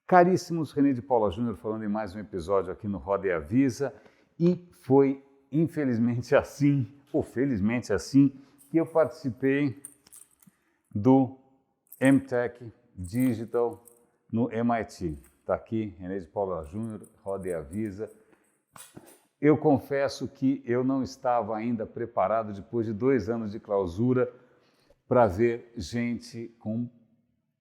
Caríssimos, René de Paula Júnior falando em mais um episódio aqui no Roda e Avisa, e foi infelizmente assim, ou felizmente assim, que eu participei do MTech Digital no MIT. Está aqui, René de Paula Júnior, Roda e Avisa. Eu confesso que eu não estava ainda preparado, depois de 2 anos de clausura, para ver gente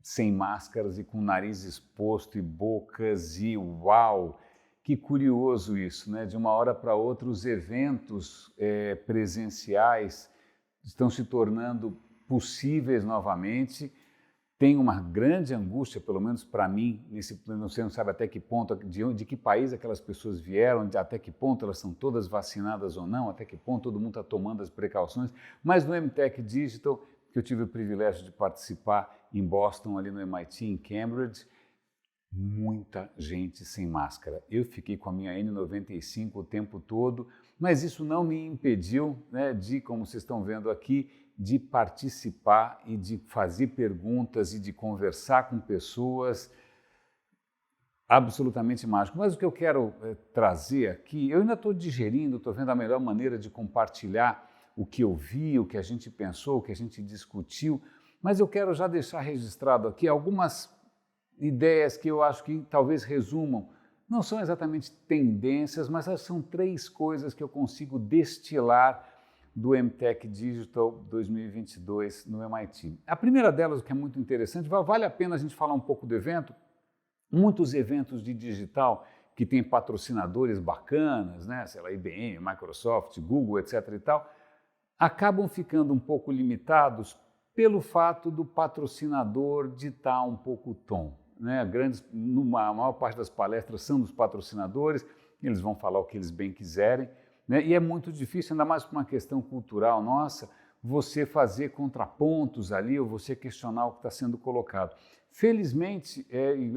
sem máscaras e com o nariz exposto e bocas e uau! Que curioso isso, né? De uma hora para outra os eventos presenciais estão se tornando possíveis novamente. Tem uma grande angústia, pelo menos para mim, você não sabe até que ponto, de que país aquelas pessoas vieram, até que ponto elas são todas vacinadas ou não, até que ponto todo mundo está tomando as precauções. Mas no MTech Digital, que eu tive o privilégio de participar em Boston, ali no MIT, em Cambridge, muita gente sem máscara. Eu fiquei com a minha N95 o tempo todo, mas isso não me impediu, né, de, como vocês estão vendo aqui, de participar e de fazer perguntas e de conversar com pessoas. Absolutamente mágico. Mas o que eu quero trazer aqui, eu ainda estou digerindo, estou vendo a melhor maneira de compartilhar o que eu vi, o que a gente pensou, o que a gente discutiu, mas eu quero já deixar registrado aqui algumas ideias que eu acho que talvez resumam, não são exatamente tendências, mas são 3 coisas que eu consigo destilar do MTech Digital 2022 no MIT. A primeira delas, o que é muito interessante, vale a pena a gente falar um pouco do evento. Muitos eventos de digital que têm patrocinadores bacanas, né, sei lá, IBM, Microsoft, Google, etc. e tal, acabam ficando um pouco limitados pelo fato do patrocinador ditar um pouco o tom, né? A maior parte das palestras são dos patrocinadores, eles vão falar o que eles bem quiserem, né? E é muito difícil, ainda mais por uma questão cultural nossa, você fazer contrapontos ali ou você questionar o que está sendo colocado. Felizmente,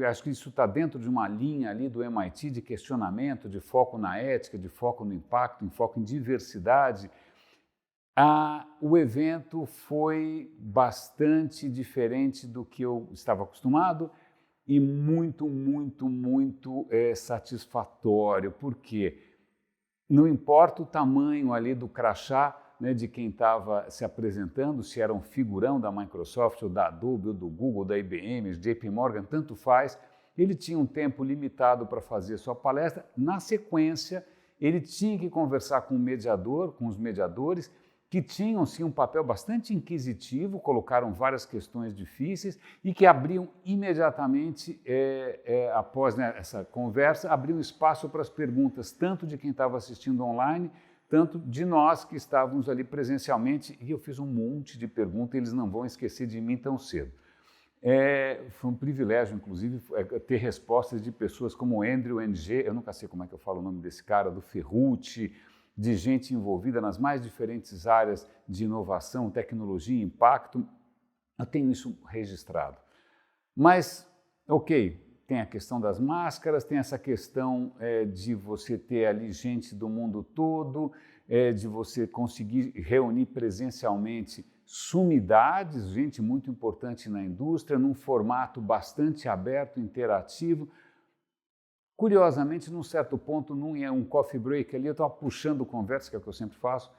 acho que isso está dentro de uma linha ali do MIT de questionamento, de foco na ética, de foco no impacto, de foco em diversidade. O evento foi bastante diferente do que eu estava acostumado e muito satisfatório, porque não importa o tamanho ali do crachá, né, de quem estava se apresentando, se era um figurão da Microsoft, ou da Adobe, ou do Google, da IBM, JP Morgan, tanto faz, ele tinha um tempo limitado para fazer sua palestra. Na sequência, ele tinha que conversar com o mediador, com os mediadores, que tinham sim um papel bastante inquisitivo, colocaram várias questões difíceis e que abriam imediatamente, após, né, essa conversa, abriam espaço para as perguntas, tanto de quem estava assistindo online, tanto de nós que estávamos ali presencialmente, e eu fiz um monte de perguntas, eles não vão esquecer de mim tão cedo. Foi um privilégio, inclusive, ter respostas de pessoas como o Andrew Ng, eu nunca sei como é que eu falo o nome desse cara, do Ferrucci, de gente envolvida nas mais diferentes áreas de inovação, tecnologia e impacto. Eu tenho isso registrado. Mas, ok, tem a questão das máscaras, tem essa questão de você ter ali gente do mundo todo, de você conseguir reunir presencialmente sumidades, gente muito importante na indústria, num formato bastante aberto, interativo. Curiosamente, num certo ponto, um coffee break ali, eu estava puxando conversa, que é o que eu sempre faço,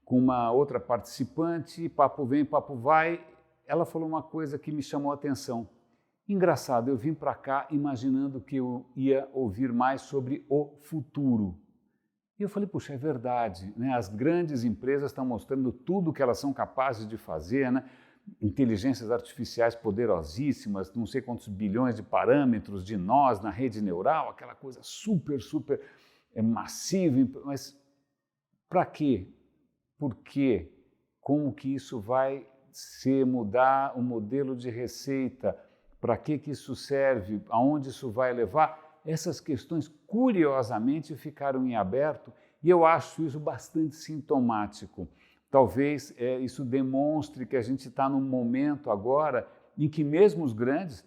com uma outra participante, papo vem, papo vai. Ela falou uma coisa que me chamou a atenção. Engraçado, eu vim para cá imaginando que eu ia ouvir mais sobre o futuro. E eu falei, puxa, é verdade, né? As grandes empresas estão mostrando tudo o que elas são capazes de fazer, né? Inteligências artificiais poderosíssimas, não sei quantos bilhões de parâmetros de nós na rede neural, aquela coisa super massiva, mas para quê? Por quê? Como que isso vai mudar o modelo de receita? Para que isso serve? Aonde isso vai levar? Essas questões, curiosamente, ficaram em aberto e eu acho isso bastante sintomático. Talvez isso demonstre que a gente está num momento agora em que mesmo os grandes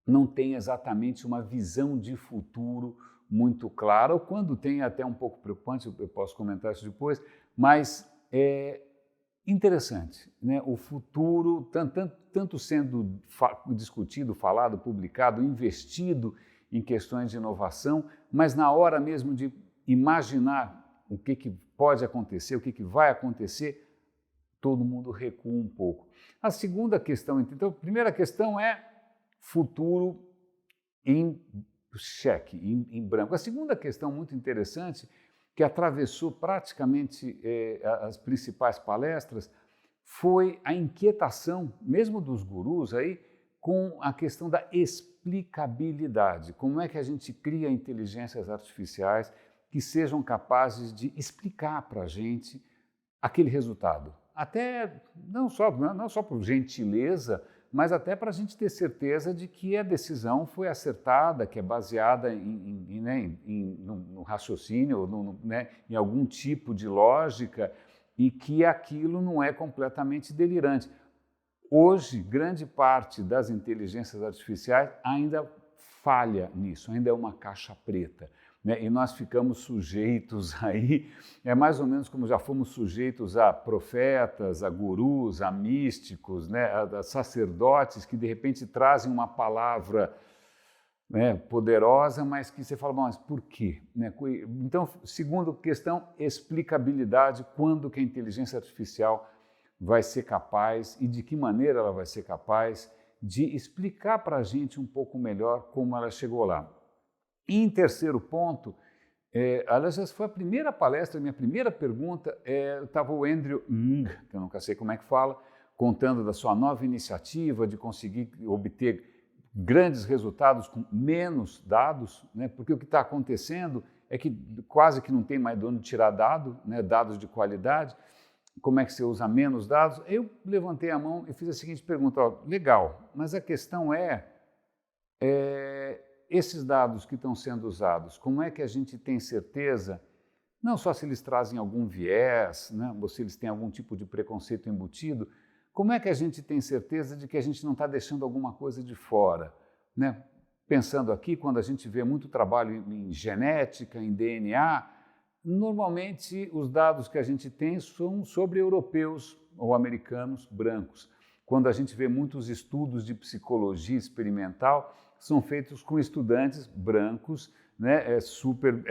não têm exatamente uma visão de futuro muito clara, ou quando tem até um pouco preocupante, eu posso comentar isso depois, mas interessante, né? O futuro, tanto sendo discutido, falado, publicado, investido em questões de inovação, mas na hora mesmo de imaginar o que pode acontecer, o que vai acontecer, todo mundo recua um pouco. A segunda questão, então, a primeira questão é futuro em cheque, em branco. A segunda questão muito interessante, que atravessou praticamente as principais palestras, foi a inquietação, mesmo dos gurus aí, com a questão da explicabilidade. Como é que a gente cria inteligências artificiais que sejam capazes de explicar para a gente aquele resultado? Até não só por gentileza, mas até para a gente ter certeza de que a decisão foi acertada, que é baseada no raciocínio, né, em algum tipo de lógica, e que aquilo não é completamente delirante. Hoje, grande parte das inteligências artificiais ainda falha nisso, ainda é uma caixa preta. Né? E nós ficamos sujeitos aí, é mais ou menos como já fomos sujeitos a profetas, a gurus, a místicos, né? a sacerdotes que de repente trazem uma palavra, né, poderosa, mas que você fala, mas por quê? Né? Então, segunda questão, explicabilidade, quando que a inteligência artificial vai ser capaz e de que maneira ela vai ser capaz de explicar para a gente um pouco melhor como ela chegou lá. E em terceiro ponto, aliás, essa foi a primeira palestra, minha primeira pergunta, estava o Andrew Ng, que eu nunca sei como é que fala, contando da sua nova iniciativa de conseguir obter grandes resultados com menos dados, né? Porque o que está acontecendo é que quase que não tem mais de onde tirar dado, né? Dados de qualidade. Como é que você usa menos dados? Eu levantei a mão e fiz a seguinte pergunta, ó, legal, mas a questão esses dados que estão sendo usados, como é que a gente tem certeza, não só se eles trazem algum viés, né, ou se eles têm algum tipo de preconceito embutido, como é que a gente tem certeza de que a gente não está deixando alguma coisa de fora? Né? Pensando aqui, quando a gente vê muito trabalho em genética, em DNA, normalmente os dados que a gente tem são sobre europeus ou americanos brancos. Quando a gente vê muitos estudos de psicologia experimental, são feitos com estudantes brancos, né, super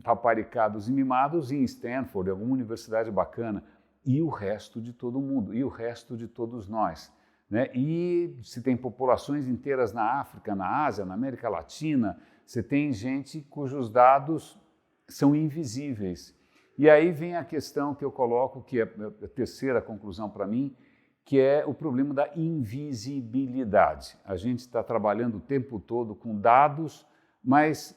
paparicados e mimados em Stanford, alguma universidade bacana, e o resto de todo mundo, e o resto de todos nós. Né? E se tem populações inteiras na África, na Ásia, na América Latina, você tem gente cujos dados são invisíveis. E aí vem a questão que eu coloco, que é a terceira conclusão para mim, que é o problema da invisibilidade. A gente está trabalhando o tempo todo com dados, mas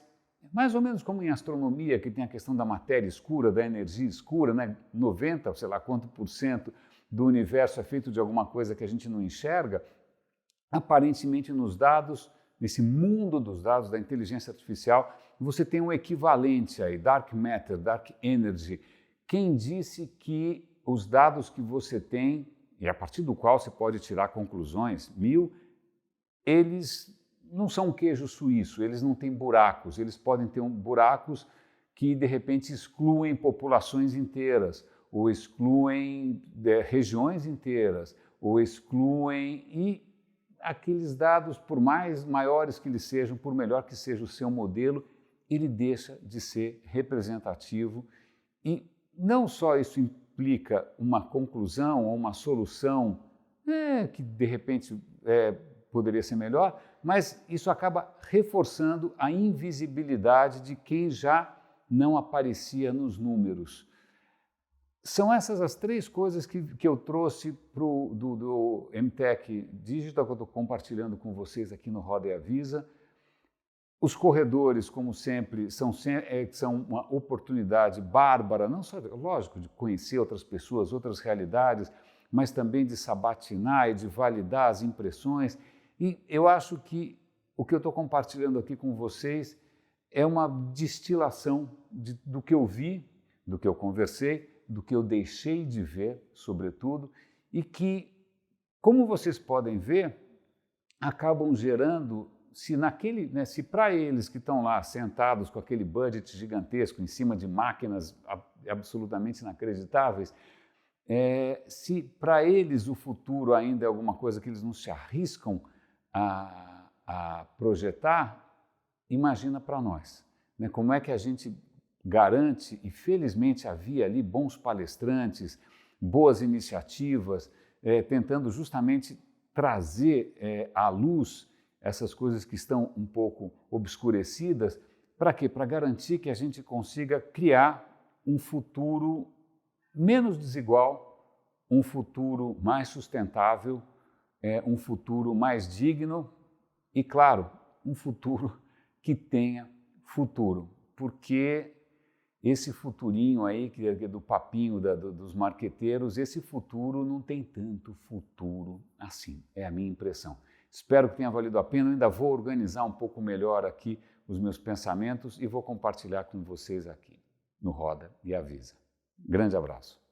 mais ou menos como em astronomia, que tem a questão da matéria escura, da energia escura, né? 90, sei lá quanto por cento do universo é feito de alguma coisa que a gente não enxerga, aparentemente nos dados, nesse mundo dos dados da inteligência artificial, você tem um equivalente aí, dark matter, dark energy. Quem disse que os dados que você tem, e a partir do qual você pode tirar conclusões, eles não são um queijo suíço, eles não têm buracos, eles podem ter buracos que de repente excluem populações inteiras, ou excluem regiões inteiras, ou excluem, e aqueles dados, por mais maiores que eles sejam, por melhor que seja o seu modelo, ele deixa de ser representativo. E não só isso implica uma conclusão ou uma solução que de repente poderia ser melhor, mas isso acaba reforçando a invisibilidade de quem já não aparecia nos números. São essas as três coisas que eu trouxe do MTech Digital, que eu estou compartilhando com vocês aqui no Roda e Avisa. Os corredores, como sempre, são uma oportunidade bárbara, não só, lógico, de conhecer outras pessoas, outras realidades, mas também de sabatinar e de validar as impressões. E eu acho que o que eu estou compartilhando aqui com vocês é uma destilação do que eu vi, do que eu conversei, do que eu deixei de ver, sobretudo, e que, como vocês podem ver, acabam gerando, se para eles que estão lá sentados com aquele budget gigantesco em cima de máquinas absolutamente inacreditáveis, se para eles o futuro ainda é alguma coisa que eles não se arriscam a projetar, imagina para nós, né? Como é que a gente garante, e felizmente havia ali bons palestrantes, boas iniciativas, tentando justamente trazer à luz essas coisas que estão um pouco obscurecidas. Para quê? Para garantir que a gente consiga criar um futuro menos desigual, um futuro mais sustentável, um futuro mais digno e, claro, um futuro que tenha futuro. Porque esse futurinho aí, que é do papinho dos marqueteiros, esse futuro não tem tanto futuro assim, é a minha impressão. Espero que tenha valido a pena, eu ainda vou organizar um pouco melhor aqui os meus pensamentos e vou compartilhar com vocês aqui no Roda e Avisa. Grande abraço.